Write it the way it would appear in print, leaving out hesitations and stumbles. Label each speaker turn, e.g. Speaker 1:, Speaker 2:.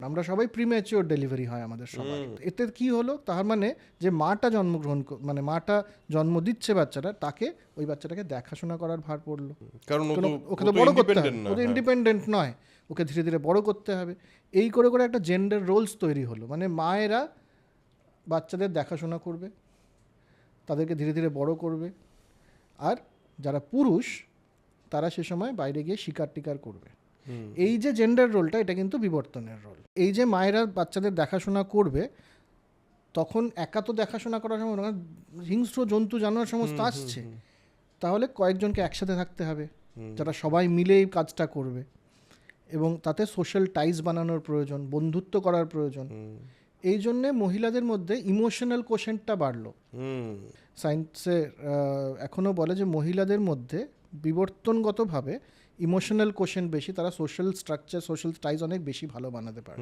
Speaker 1: আমরা সবাই premature delivery হয় আমাদের সবার। এতে কি হলো, তার মানে যে মাটা জন্মগ্রহণ মানে মাটা জন্ম দিচ্ছে বাচ্চাটা, তাকে ওই বাচ্চাটাকে দেখাশোনা করার ভার পড়লো,
Speaker 2: কারণ
Speaker 1: ওকে তো বড় করতে হবে, ও তো ইন্ডিপেন্ডেন্ট নয়, ওকে ধীরে ধীরে বড় করতে হবে। এই করে করে একটা জেন্ডার রোলস তৈরি হলো, মানে মায়েরা বাচ্চাদের দেখাশোনা করবে, তাদেরকে ধীরে ধীরে বড় করবে, আর যারা পুরুষ তারা সে সময় বাইরে গিয়ে শিকার টিকার করবে। এই যে জেন্ডার রোলটা, এটা কিন্তু বিবর্তনের রোল। এই যে মায়েরা বাচ্চাদের দেখাশোনা করবে, তখন একা তো দেখাশোনা করার সময় হিংস্র জন্তু জানোয়ার সমস্ত আসছে, তাহলে কয়েকজনকে একসাথে থাকতে হবে যারা সবাই মিলে এই কাজটা করবে, এবং তাতে সোশ্যাল টাইজ বানানোর প্রয়োজন, বন্ধুত্ব করার প্রয়োজন। এই জন্যে মহিলাদের মধ্যে ইমোশনাল কোশেন্টটা বাড়লো। সায়েন্সে এখনও বলে যে মহিলাদের মধ্যে বিবর্তনগতভাবে ইমোশনাল কোশেন্ট বেশি, তারা সোশ্যাল স্ট্রাকচার, সোশ্যাল টাইজ অনেক বেশি ভালো বানাতে পারে।